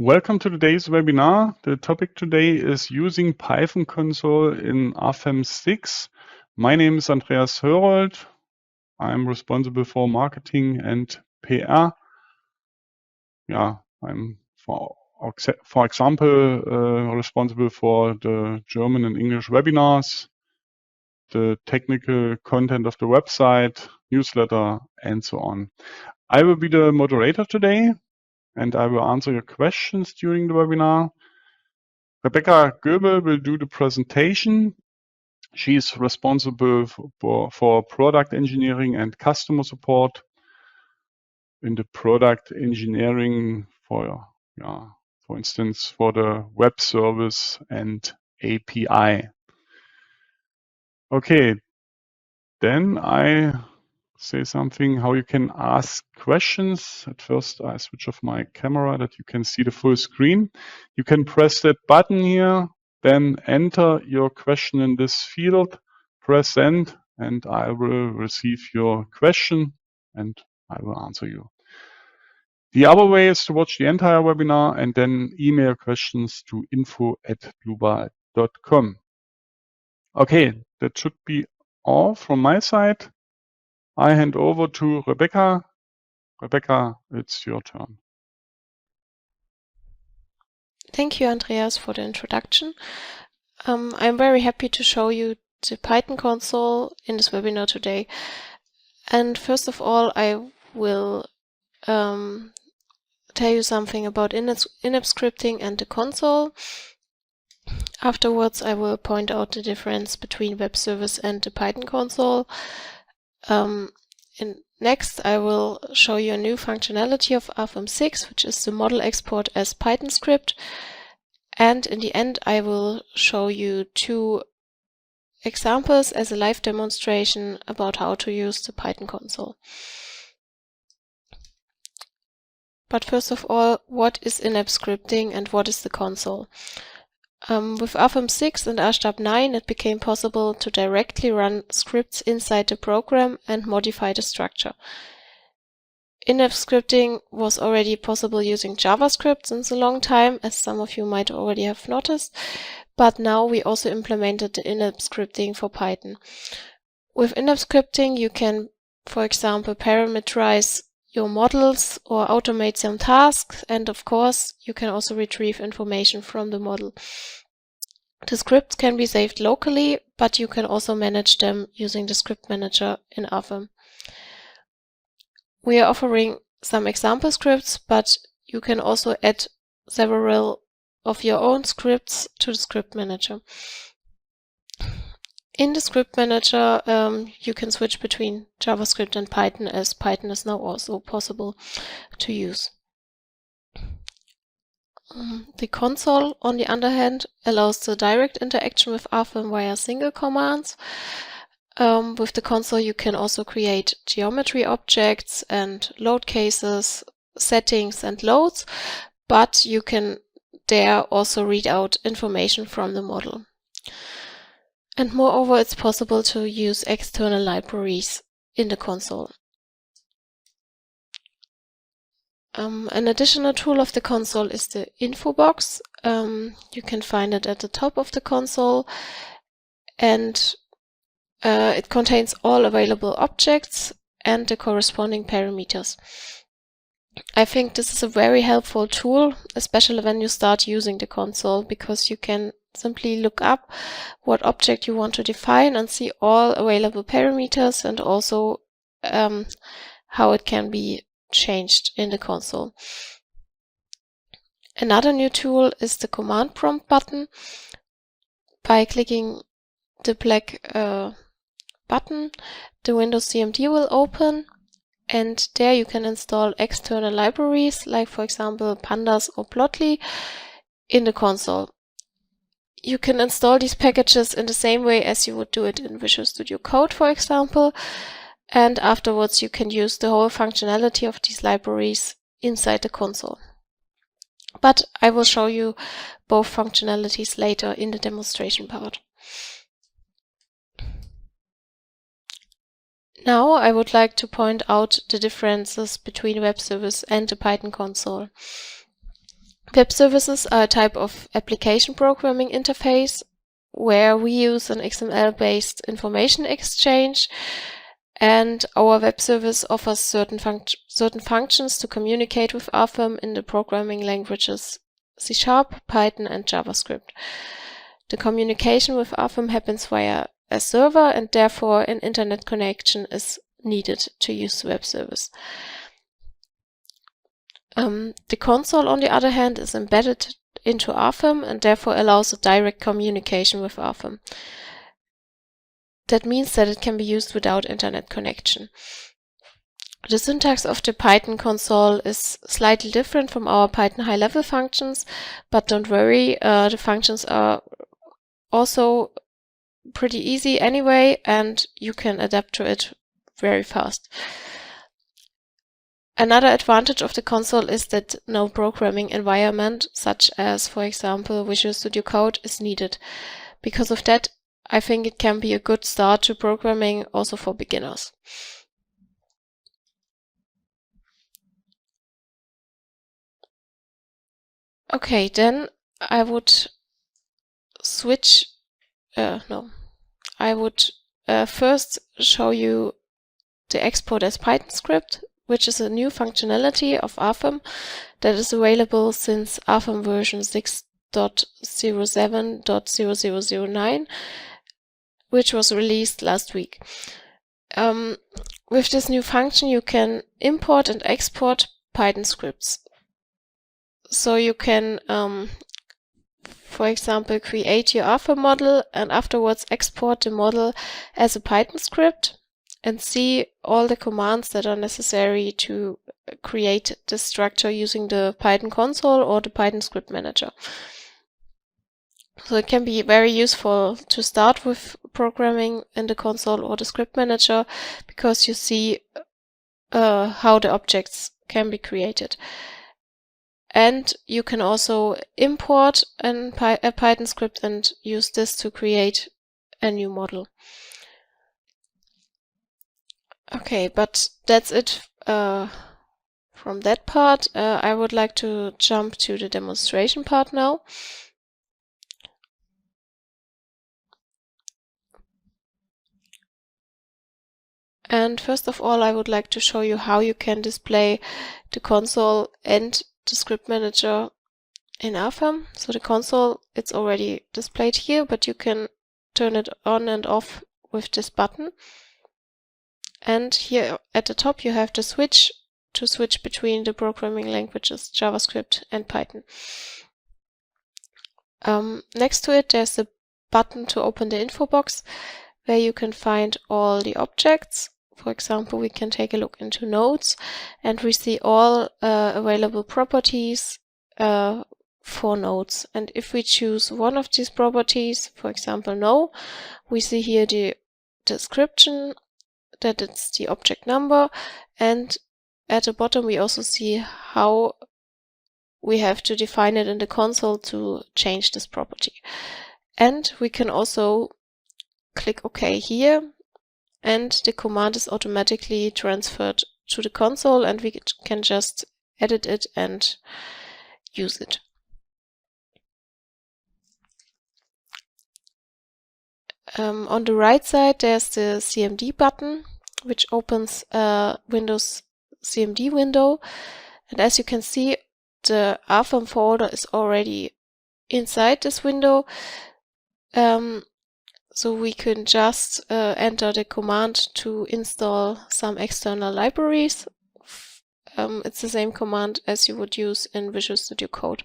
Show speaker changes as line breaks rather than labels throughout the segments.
Welcome to today's webinar. The topic today is using Python console in RFEM 6. My name is Andreas Hörold. I'm responsible for marketing and PR. I'm for example responsible for the German and English webinars, the technical content of the website, newsletter, and so on. I will be the moderator today, and I will answer your questions during the webinar. Rebecca Goebel will do the presentation. She's responsible for product engineering and customer support in the product engineering for instance, for the web service and API. Okay, then I say something how you can ask questions. At first, I switch off my camera that you can see the full screen. You can press that button here, then enter your question in this field, press send, and I will receive your question and I will answer you. The other way is to watch the entire webinar and then email questions to info@dlubal.com. Okay, that should be all from my side. I hand over to Rebecca. Rebecca, it's your turn.
Thank you, Andreas, for the introduction. I'm very happy to show you the Python console in this webinar today. And first of all, I will tell you something about in-app scripting and the console. Afterwards, I will point out the difference between web service and the Python console. Next, I will show you a new functionality of RFEM 6, which is the model export as Python script. And in the end, I will show you two examples as a live demonstration about how to use the Python console. But first of all, what is in-app scripting and what is the console? With RFEM 6 and RStab 9, it became possible to directly run scripts inside the program and modify the structure. In-app scripting was already possible using JavaScript since a long time, as some of you might already have noticed, but now we also implemented the in-app scripting for Python. With in-app scripting, you can, for example, parameterize your models or automate some tasks, and of course, you can also retrieve information from the model. The scripts can be saved locally, but you can also manage them using the script manager in RFEM. We are offering some example scripts, but you can also add several of your own scripts to the script manager. In the script manager, you can switch between JavaScript and Python, as Python is now also possible to use. The console, on the other hand, allows the direct interaction with RFEM via single commands. With the console, you can also create geometry objects and load cases, settings and loads, but you can there also read out information from the model. And moreover, it's possible to use external libraries in the console. An additional tool of the console is the info box. You can find it at the top of the console, and it contains all available objects and the corresponding parameters. I think this is a very helpful tool, especially when you start using the console, because you can simply look up what object you want to define and see all available parameters, and also how it can be changed in the console. Another new tool is the command prompt button. By clicking the black button, the Windows CMD will open, and there you can install external libraries, like for example pandas or plotly, in the console. You can install these packages in the same way as you would do it in Visual Studio Code, for example, and afterwards you can use the whole functionality of these libraries inside the console. But I will show you both functionalities later in the demonstration part. Now I would like to point out the differences between web service and the Python console. Web services are a type of application programming interface where we use an XML-based information exchange, and our web service offers certain functions to communicate with RFEM in the programming languages C#, Python, and JavaScript. The communication with RFEM happens via a server, and therefore an internet connection is needed to use the web service. The console, on the other hand, is embedded into RFEM and therefore allows a direct communication with RFEM. That means that it can be used without internet connection. The syntax of the Python console is slightly different from our Python high-level functions, but don't worry, the functions are also pretty easy anyway, and you can adapt to it very fast. Another advantage of the console is that no programming environment, such as, for example, Visual Studio Code, is needed. Because of that, I think it can be a good start to programming also for beginners. Okay, then I would switch, I would first show you the export as Python script, which is a new functionality of RFEM that is available since RFEM version 6.07.0009, which was released last week. With this new function, you can import and export Python scripts. So you can, for example, create your RFEM model and afterwards export the model as a Python script and see all the commands that are necessary to create the structure using the Python console or the Python script manager. So it can be very useful to start with programming in the console or the script manager because you see how the objects can be created. And you can also import a Python script and use this to create a new model. Okay, but that's it from that part. I would like to jump to the demonstration part now. And first of all, I would like to show you how you can display the console and the script manager in RFEM. So the console, it's already displayed here, but you can turn it on and off with this button. And here at the top you have the switch to switch between the programming languages JavaScript and Python. Next to it there's a button to open the info box where you can find all the objects. For example, we can take a look into nodes and we see all available properties for nodes. And if we choose one of these properties, for example no, we see here the description, that it's the object number, and at the bottom we also see how we have to define it in the console to change this property. And we can also click OK here, and the command is automatically transferred to the console and we can just edit it and use it. On the right side there's the CMD button, which opens a Windows CMD window, and as you can see the RFEM folder is already inside this window, so we can just enter the command to install some external libraries. It's the same command as you would use in Visual Studio Code.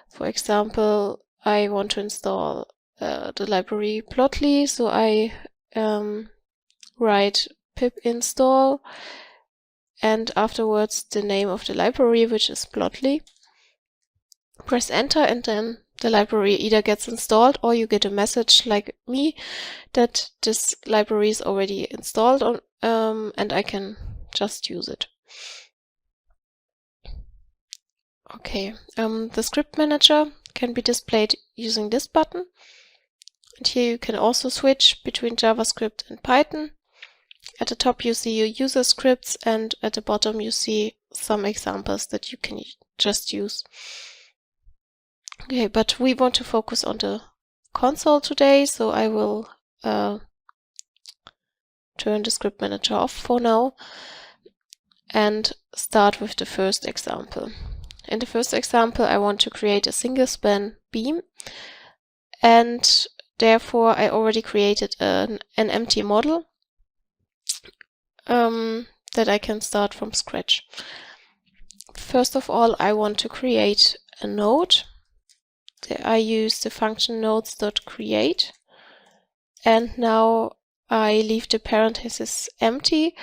For example, I want to install the library Plotly, so I write pip install and afterwards the name of the library, which is Plotly. Press enter and then the library either gets installed or you get a message like me that this library is already installed on, and I can just use it. Okay, the script manager can be displayed using this button. And here you can also switch between JavaScript and Python. At the top you see your user scripts and at the bottom you see some examples that you can just use. Okay, but we want to focus on the console today, so I will turn the script manager off for now and start with the first example. In the first example, I want to create a single span beam, and therefore I already created an empty model that I can start from scratch. First of all, I want to create a node. I use the function nodes.create, and now I leave the parentheses empty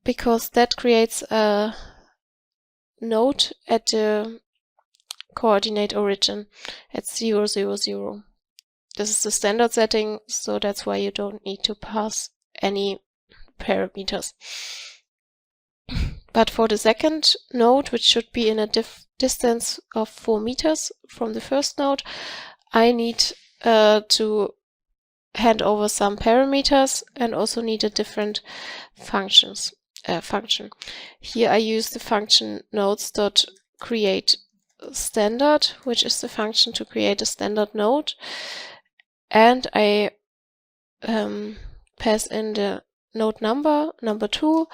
because that creates a node at the coordinate origin at 0, 0, 0. This is the standard setting, so that's why you don't need to pass any parameters. But for the second node, which should be in a distance of 4 meters from the first node, I need to hand over some parameters and also need a different function. Here I use the function nodes.createStandard, which is the function to create a standard node, and I pass in the node number 2,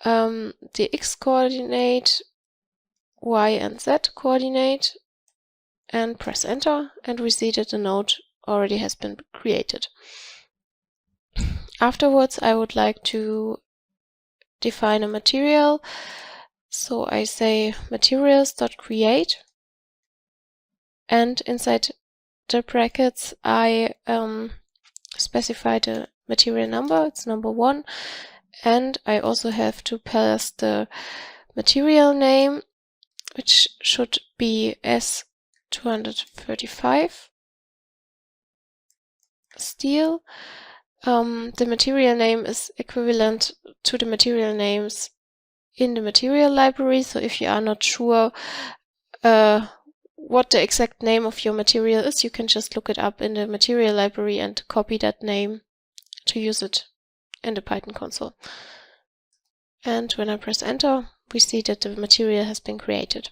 the x coordinate, y and z coordinate, and press enter, and we see that the node already has been created. Afterwards, I would like to define a material, so I say materials.create, and inside the brackets I specify the material number, it's number 1, and I also have to pass the material name, which should be S235 steel. The material name is equivalent to the material names in the material library, so if you are not sure what the exact name of your material is, you can just look it up in the material library and copy that name to use it in the Python console. And when I press enter, we see that the material has been created.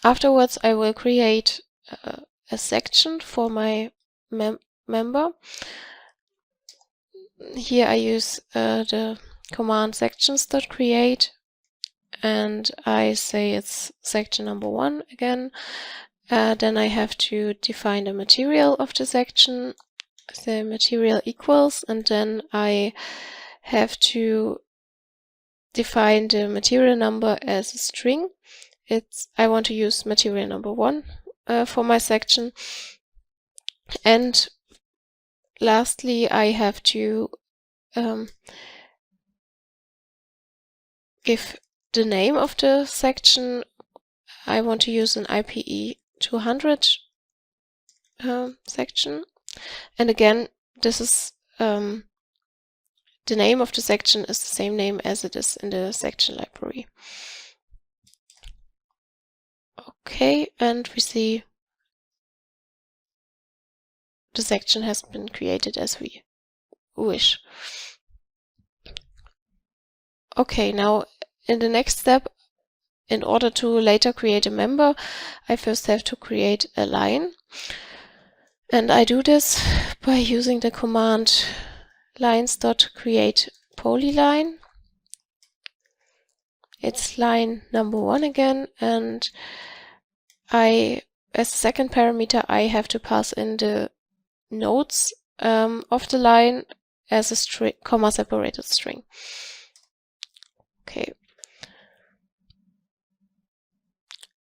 Afterwards, I will create a section for my member. Here I use the command sections.create, and I say it's section number 1 again. Then I have to define the material of the section, the material equals, and then I have to define the material number as a string. I want to use material number 1 for my section. And lastly, I have to give the name of the section. I want to use an IPE 200 section. And again, this is the name of the section is the same name as it is in the section library. Okay, and we see the section has been created as we wish. Okay, now in the next step, in order to later create a member, I first have to create a line. And I do this by using the command lines.createPolyline. It's line number 1 again, and as a second parameter, I have to pass in the nodes of the line as a string, comma-separated string. Okay.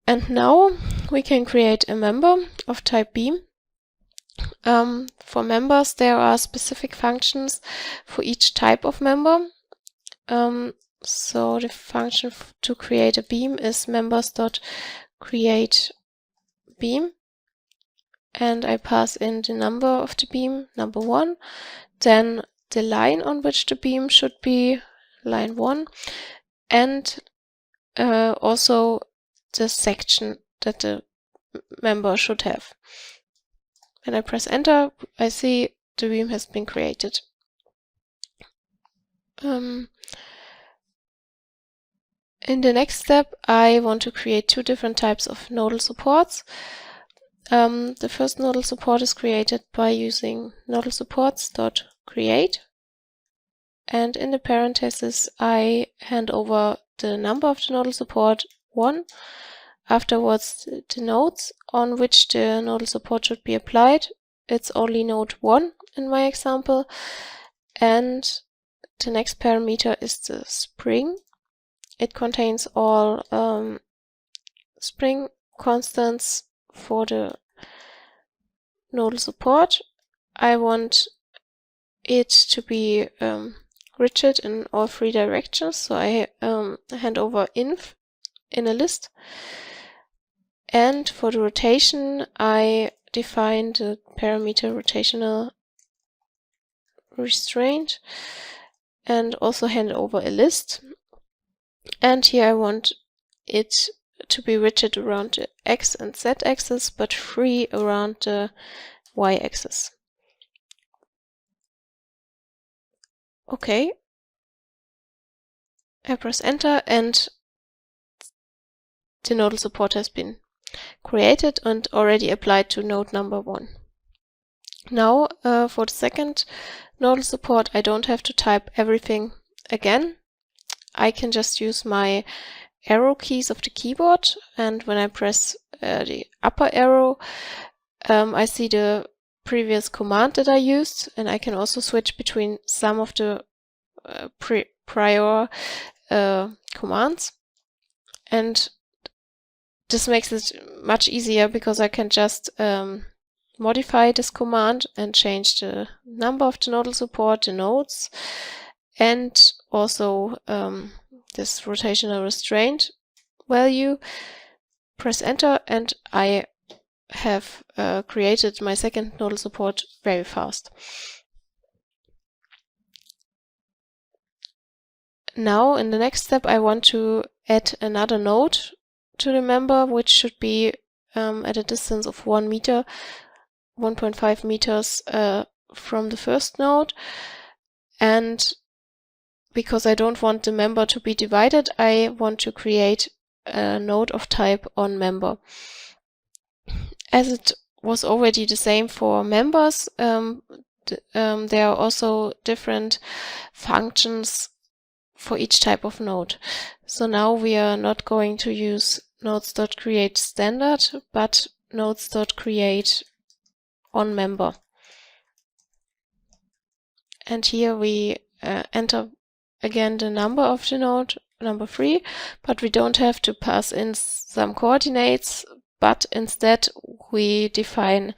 And now we can create a member of type beam. For members, there are specific functions for each type of member. So the function to create a beam is members.createBeam, and I pass in the number of the beam, number 1, then the line on which the beam should be, line 1, and also the section that the member should have. When I press enter, I see the beam has been created. In the next step, I want to create two different types of nodal supports. The first nodal support is created by using nodal supports.create, and in the parentheses I hand over the number of the nodal support 1, afterwards the nodes on which the nodal support should be applied. It's only node 1 in my example, and the next parameter is the spring. It contains all spring constants for the nodal support. I want it to be rigid in all three directions, so I hand over inf in a list. And for the rotation, I define the parameter rotational restraint and also hand over a list. And here I want it to be rigid around the X and Z axis, but free around the Y axis. Okay. I press enter and the nodal support has been created and already applied to node number 1. Now for the second nodal support, I don't have to type everything again. I can just use my arrow keys of the keyboard, and when I press the upper arrow, I see the previous command that I used, and I can also switch between some of the prior commands. And this makes it much easier because I can just modify this command and change the number of the nodal support, the nodes, and also this rotational restraint value. Press enter and I have created my second nodal support very fast. Now in the next step I want to add another node to the member, which should be at a distance of 1 meter, 1.5 meters from the first node. And because I don't want the member to be divided, I want to create a node of type onMember. As it was already the same for members, there are also different functions for each type of node. So now we are not going to use nodes.create standard, but nodes.create onMember. And here we enter again the number of the node, number 3, but we don't have to pass in some coordinates, but instead we define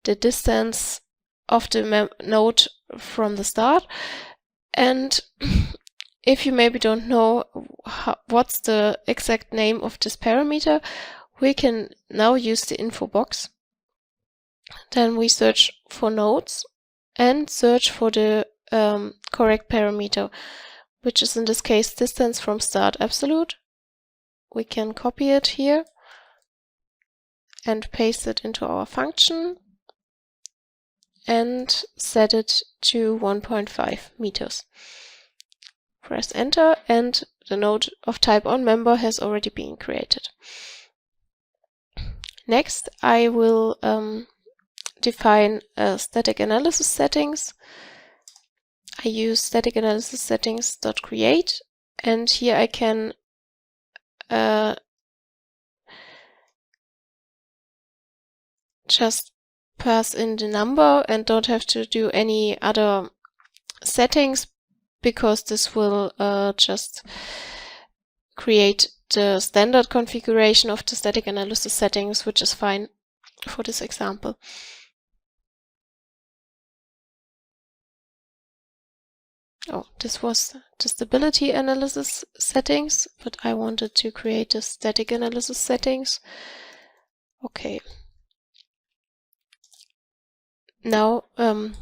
the distance of the node from the start. And if you maybe don't know what's the exact name of this parameter, we can now use the info box. Then we search for nodes and search for the correct parameter, which is in this case distance from start absolute. We can copy it here and paste it into our function and set it to 1.5 meters. Press enter and the node of type onMember has already been created. Next, I will define static analysis settings. I use static analysis settings.create, and here I can just pass in the number and don't have to do any other settings, because this will just create the standard configuration of the static analysis settings, which is fine for this example. Oh, this was the stability analysis settings, but I wanted to create the static analysis settings. Okay. Now the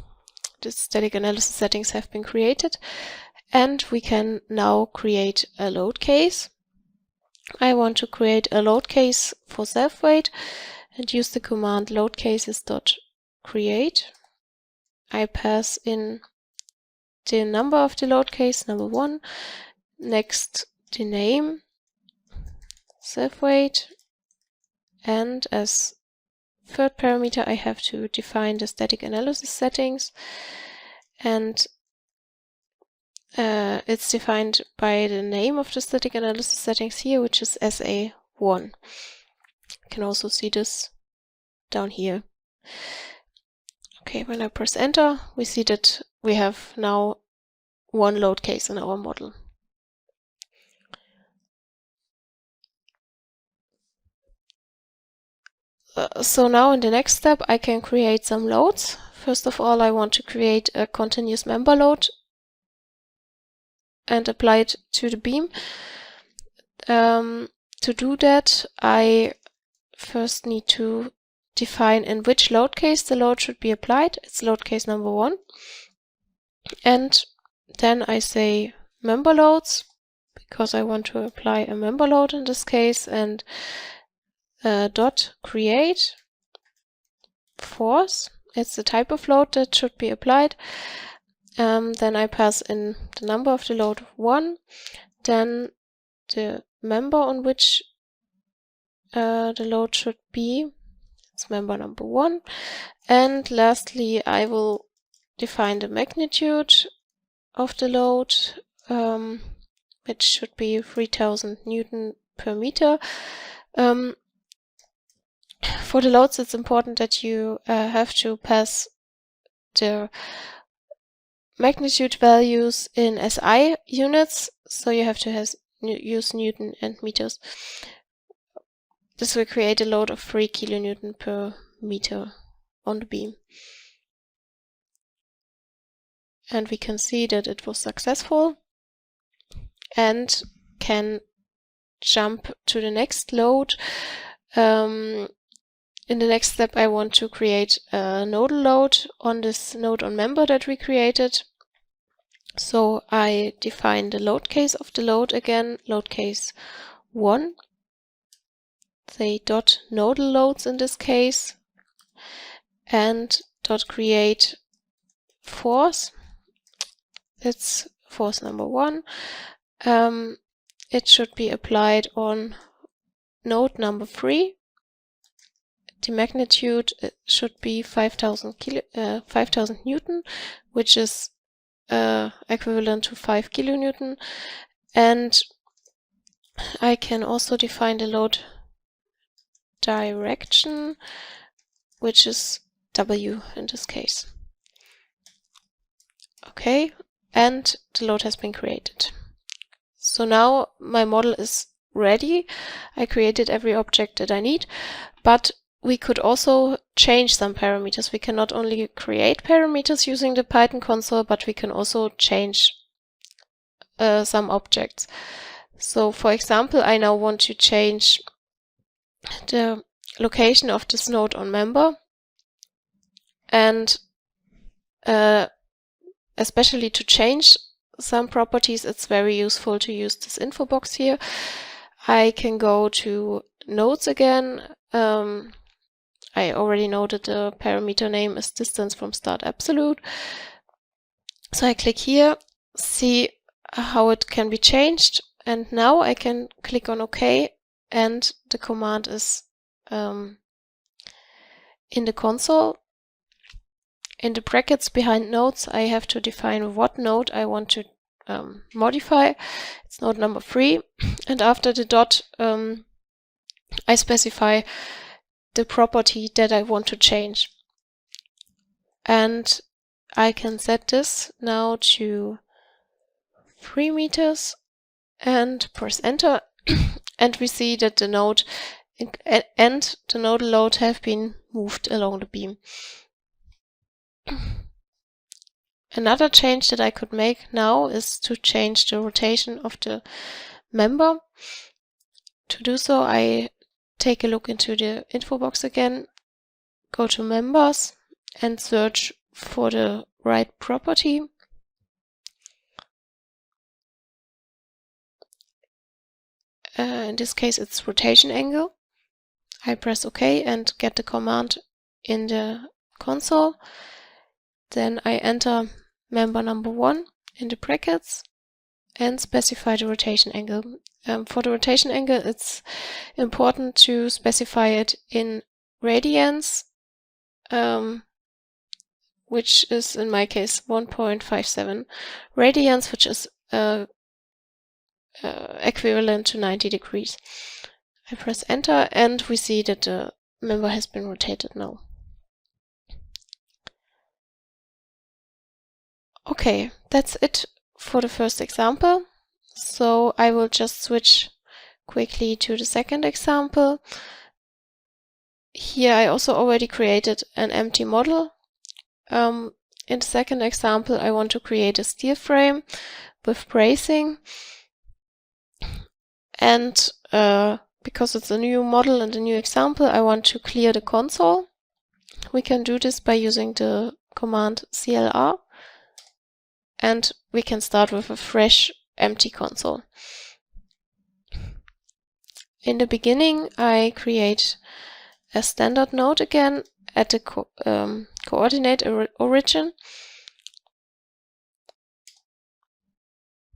static analysis settings have been created, and we can now create a load case. I want to create a load case for self-weight and use the command loadcases.create. I pass in the number of the load case, number 1, next the name, self-weight, and as third parameter I have to define the static analysis settings, and it's defined by the name of the static analysis settings here, which is SA1. You can also see this down here. Okay, when I press enter, we see that we have now one load case in our model. So now in the next step I can create some loads. First of all, I want to create a continuous member load and apply it to the beam. To do that, I first need to define in which load case the load should be applied. It's load case number 1. And then I say member loads, because I want to apply a member load in this case, and dot create force. It's the type of load that should be applied. Then I pass in the number of the load 1, then the member on which the load should be. It's member number 1. And lastly, I will define the magnitude of the load, which should be 3000 Newton per meter. For the loads, it's important that you have to pass the magnitude values in SI units, so you have to use Newton and meters. This will create a load of 3 kilonewton per meter on the beam. And we can see that it was successful and can jump to the next load. In the next step, I want to create a nodal load on this node on member that we created. So I define the load case of the load again, load case 1. Say dot nodal loads in this case, and dot create force. It's force number 1. It should be applied on node number 3. The magnitude should be 5000 Newton, which is equivalent to 5 kilonewton. And I can also define the load direction, which is W in this case. Okay, and the load has been created. So now my model is ready. I created every object that I need, but we could also change some parameters. We can not only create parameters using the Python console, but we can also change some objects. So for example, I now want to change the location of this node on member, and especially to change some properties, it's very useful to use this info box here. I can go to nodes again. I already know that the parameter name is distance from start absolute. So I click here, see how it can be changed, and now I can click on OK, and the command is in the console. In the brackets behind nodes, I have to define what node I want to modify. It's node number 3, and after the dot, I specify the property that I want to change. And I can set this now to 3 meters and press enter, and we see that the node and the nodal load have been moved along the beam. Another change that I could make now is to change the rotation of the member. To do so, I take a look into the info box again, go to members and search for the right property. In this case, it's rotation angle. I press OK and get the command in the console. Then I enter member number 1 in the brackets and specify the rotation angle. For the rotation angle, it's important to specify it in radians, which is in my case 1.57 radians, which is equivalent to 90 degrees. I press enter and we see that the member has been rotated now. Okay, that's it for the first example. So I will just switch quickly to the second example. Here I also already created an empty model. In the second example, I want to create a steel frame with bracing. And because it's a new model and a new example, I want to clear the console. We can do this by using the command clr. And we can start with a fresh empty console. In the beginning, I create a standard node again at the coordinate origin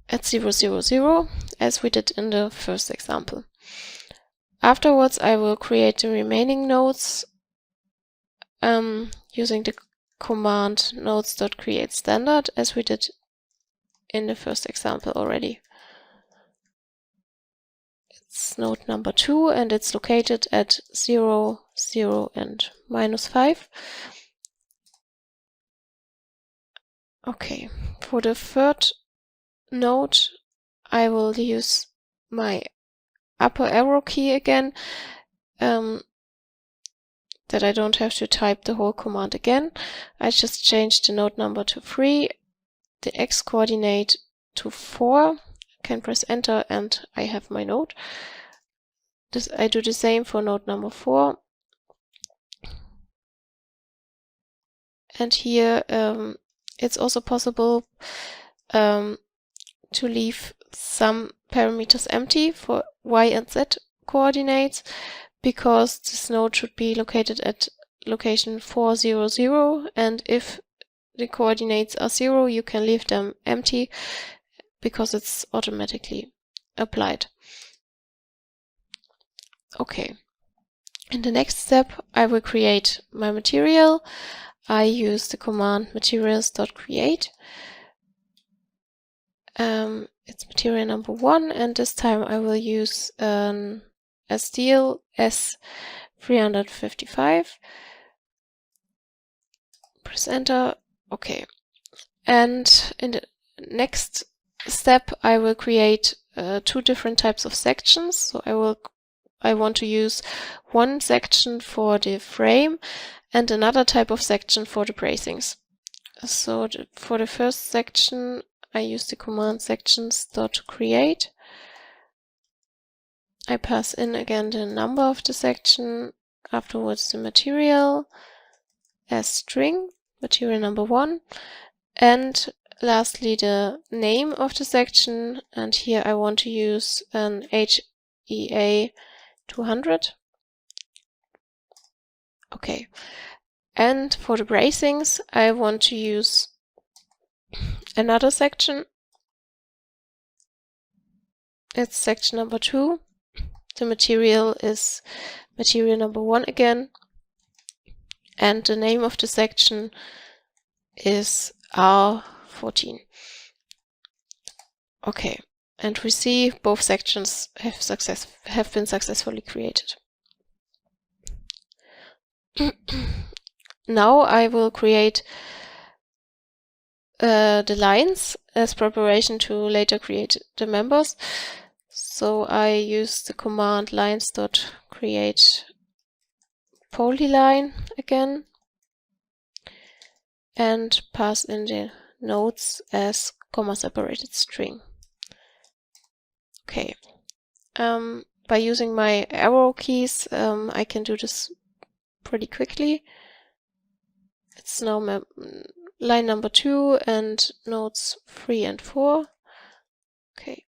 at 0, 0, 0, as we did in the first example. Afterwards, I will create the remaining nodes using the command nodes.createStandard, as we did in the first example already. It's node number 2 and it's located at 0, 0 and -5. Okay, for the third node I will use my upper arrow key again, that I don't have to type the whole command again. I just changed the node number to 3, the x coordinate to 4, can press enter and I have my node. I do the same for node number 4. And here it's also possible to leave some parameters empty for y and z coordinates, because this node should be located at location 4, 0, 0, and if the coordinates are 0, you can leave them empty because it's automatically applied. Okay. In the next step, I will create my material. I use the command materials.create. It's material number 1, and this time I will use a steel S355. Press enter. Okay. And in the next step, I will create 2 different types of sections. So I want to use one section for the frame and another type of section for the bracings. So for the first section, I use the command sections.create. I pass in again the number of the section, afterwards the material as string, material number 1, and lastly the name of the section, and here I want to use an HEA 200. Okay, and for the bracings I want to use another section. It's section number 2. The material is material number 1 again, and the name of the section is R14. Okay, and we see both sections have been successfully created. Now I will create the lines as preparation to later create the members. So I use the command lines.create polyline again and pass in the nodes as comma separated string. Okay. By using my arrow keys, I can do this pretty quickly. It's now line number 2 and nodes 3 and 4. Okay.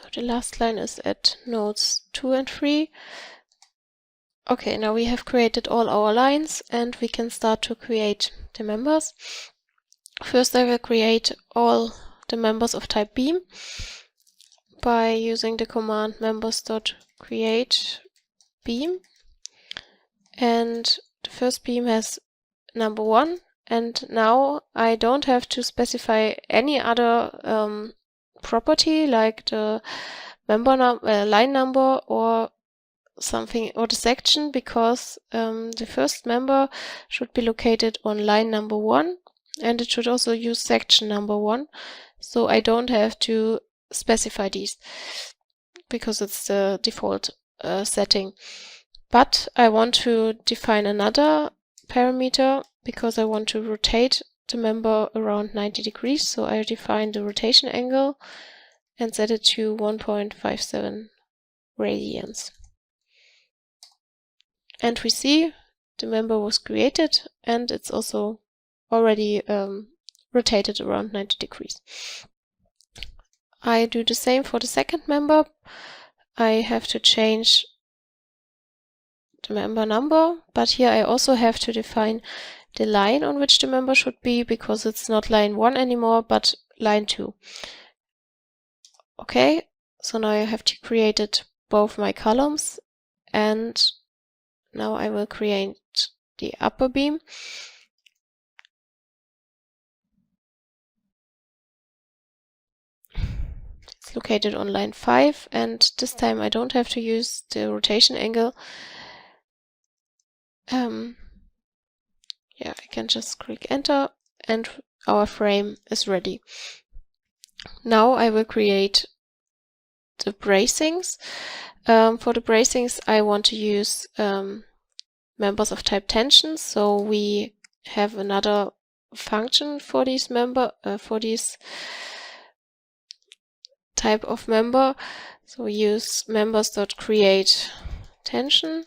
So the last line is at nodes 2 and 3. Okay, now we have created all our lines and we can start to create the members. First, I will create all the members of type beam by using the command members.create beam. And the first beam has number 1. And now I don't have to specify any other property like the line number or something, or the section, because the first member should be located on line number 1 and it should also use section number 1. So I don't have to specify these because it's the default setting. But I want to define another parameter because I want to rotate the member around 90 degrees. So I define the rotation angle and set it to 1.57 radians. And we see the member was created and it's also already rotated around 90 degrees. I do the same for the second member. I have to change the member number, but here I also have to define the line on which the member should be, because it's not line 1 anymore, but line 2. Okay, so now I have to create both my columns, and now I will create the upper beam. It's located on line 5, and this time I don't have to use the rotation angle. Yeah, I can just click enter and our frame is ready. Now I will create the bracings. For the bracings I want to use members of type tension, so we have another function for these type of member. So we use members.create tension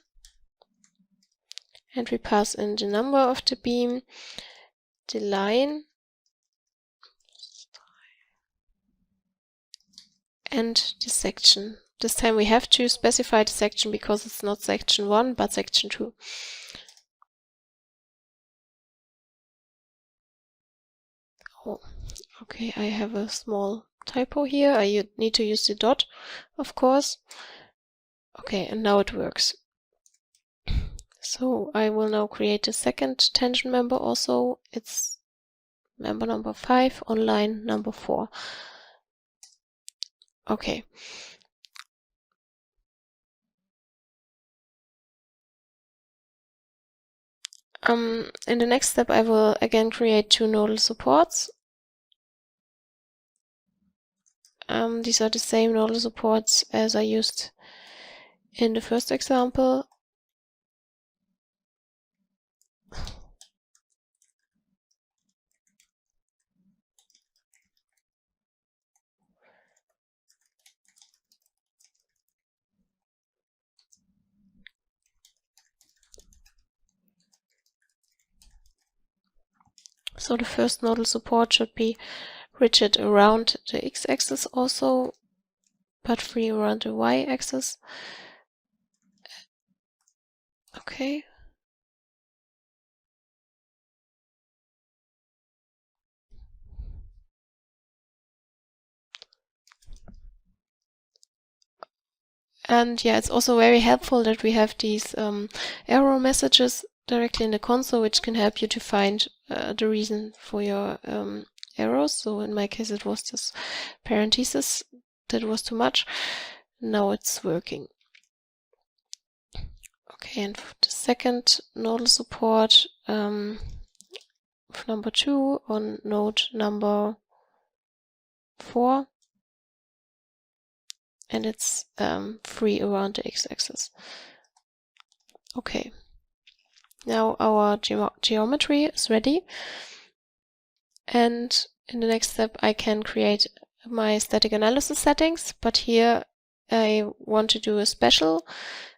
and we pass in the number of the beam, the line, and the section. This time we have to specify the section because it's not section 1 but section 2. Oh, okay, I have a small typo here. I need to use the dot, of course. Okay, and now it works. So I will now create a second tension member also. It's member number 5 on line number 4. Okay. In the next step I will again create 2 nodal supports. These are the same nodal supports as I used in the first example. So the first nodal support should be rigid around the x-axis also, but free around the y-axis. Okay. And yeah, it's also very helpful that we have these error messages directly in the console, which can help you to find the reason for your errors. So in my case, it was this parenthesis that was too much. Now it's working. Okay, and for the second nodal support, number 2 on node number 4. And it's free around the x-axis. Okay. Now our geometry is ready. And in the next step I can create my static analysis settings, but here I want to do a special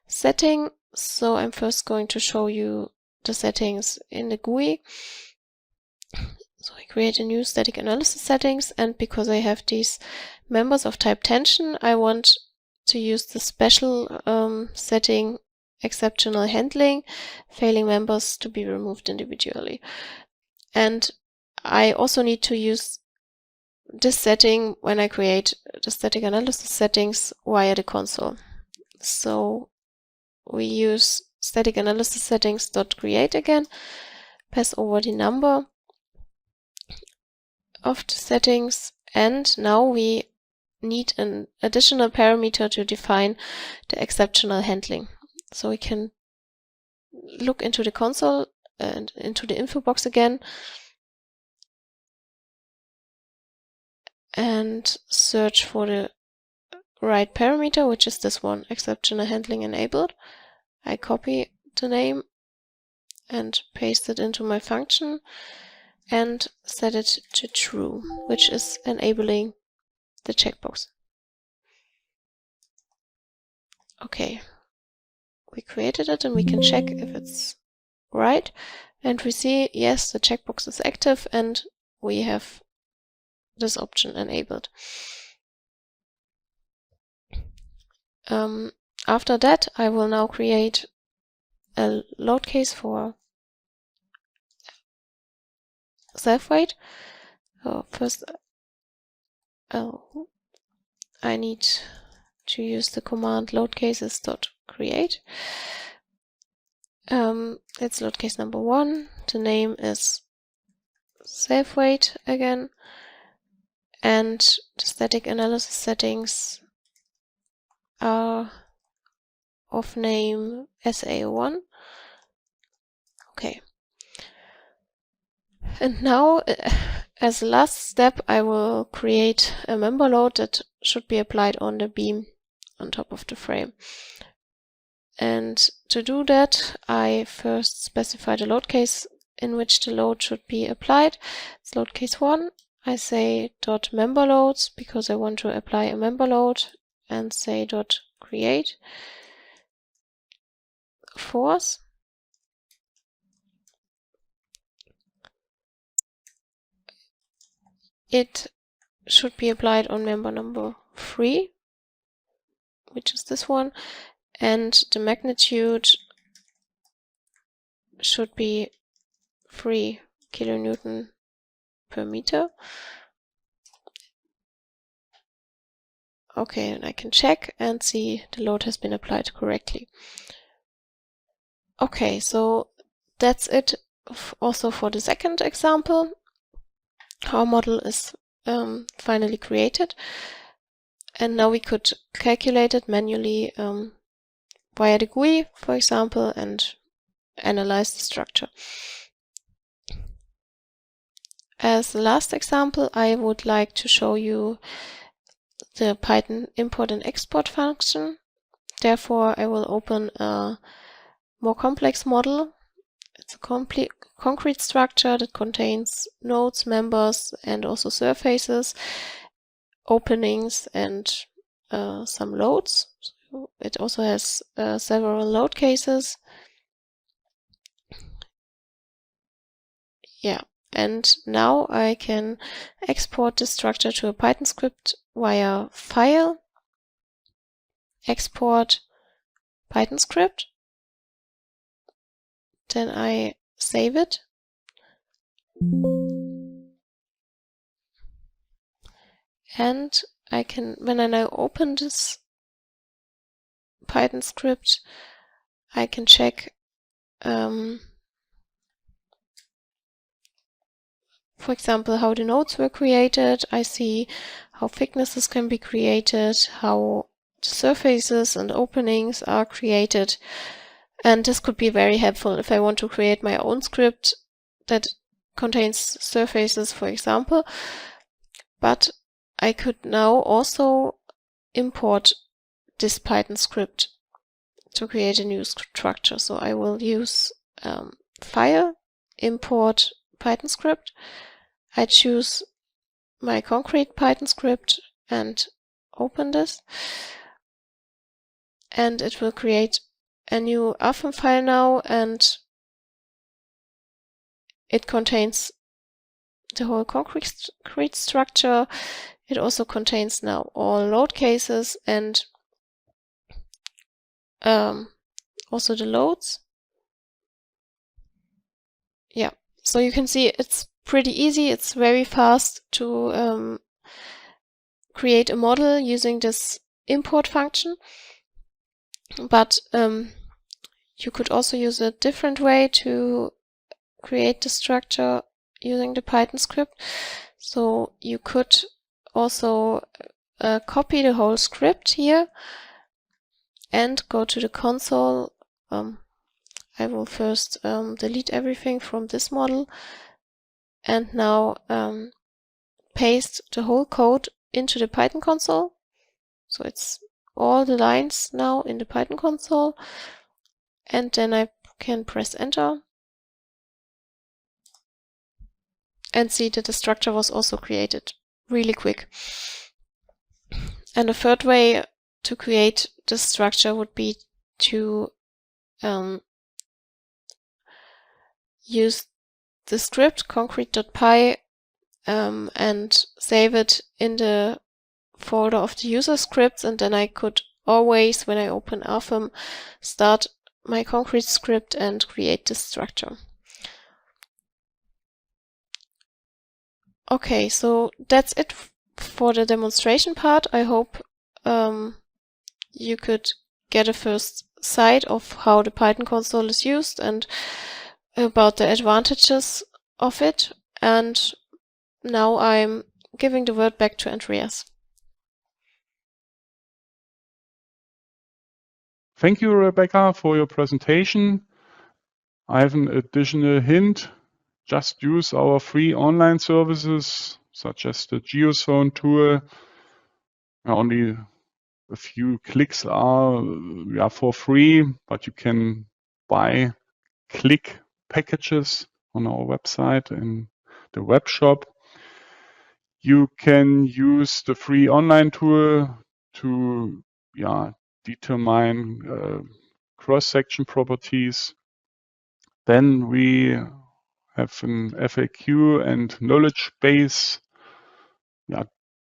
setting. So I'm first going to show you the settings in the GUI. So I create a new static analysis settings, and because I have these members of type tension, I want to use the special setting exceptional handling, failing members to be removed individually. And I also need to use this setting when I create the static analysis settings via the console. So we use static analysis settings.create again, pass over the number of the settings, and now we need an additional parameter to define the exceptional handling. So we can look into the console and into the info box again and search for the right parameter, which is this one, exceptional handling enabled. I copy the name and paste it into my function and set it to true, which is enabling the checkbox. Okay, we created it and we can check if it's right. And we see, yes, the checkbox is active and we have this option enabled. After that, I will now create a load case for self-weight. First, I need to use the command loadcases.create. It's load case number 1. The name is self-weight again. And the static analysis settings are of name SA1. Okay. And now, as a last step, I will create a member load that should be applied on the beam on top of the frame. And to do that, I first specify the load case in which the load should be applied. It's load case 1. I say .member loads because I want to apply a member load, and say .create force. It should be applied on member number 3, which is this one, and the magnitude should be 3 kilonewton per meter. Okay, and I can check and see the load has been applied correctly. Okay, so that's it also for the second example. Our model is finally created, and now we could calculate it manually via the GUI, for example, and analyze the structure. As the last example, I would like to show you the Python import and export function. Therefore, I will open a more complex model. It's a concrete structure that contains nodes, members, and also surfaces, openings, and some loads. So it also has several load cases. Yeah, and now I can export this structure to a Python script via File, Export, Python script. Then I save it. And I can, when I now open this Python script, I can check, for example, how the nodes were created. I see how thicknesses can be created, how the surfaces and openings are created. And this could be very helpful if I want to create my own script that contains surfaces, for example. But I could now also import this Python script to create a new structure. So I will use File, Import Python script. I choose my concrete Python script and open this. And it will create a new RFEM file now, and it contains the whole concrete structure. It also contains now all load cases and also the loads. Yeah, so you can see it's pretty easy. It's very fast to create a model using this import function. But you could also use a different way to create the structure using the Python script. So you could also copy the whole script here and go to the console. I will first delete everything from this model and now paste the whole code into the Python console. So it's all the lines now in the Python console. And then I can press enter and see that the structure was also created really quick. And the third way to create the structure would be to use the script concrete.py and save it in the folder of the user scripts, and then I could always, when I open RFEM, start my concrete script and create this structure. Okay, so that's it for the demonstration part. I hope you could get a first sight of how the Python console is used and about the advantages of it. And now I'm giving the word back to Andreas.
Thank you, Rebecca, for your presentation. I have an additional hint. Just use our free online services, such as the Geozone tool. Only a few clicks are for free, but you can buy click packages on our website in the web shop. You can use the free online tool to determine cross-section properties. Then we have an FAQ and knowledge base,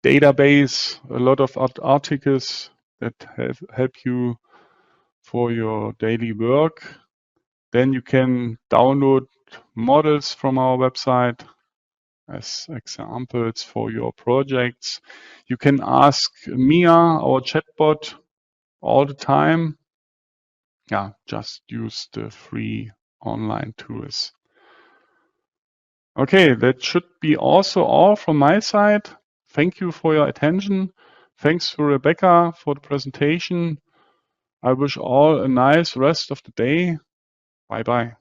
database, a lot of articles that help you for your daily work. Then you can download models from our website as examples for your projects. You can ask Mia, our chatbot, all the time. Just use the free online tools. Okay, that should be also all from my side. Thank you for your attention. Thanks to Rebecca for the presentation. I wish all a nice rest of the day. Bye-bye.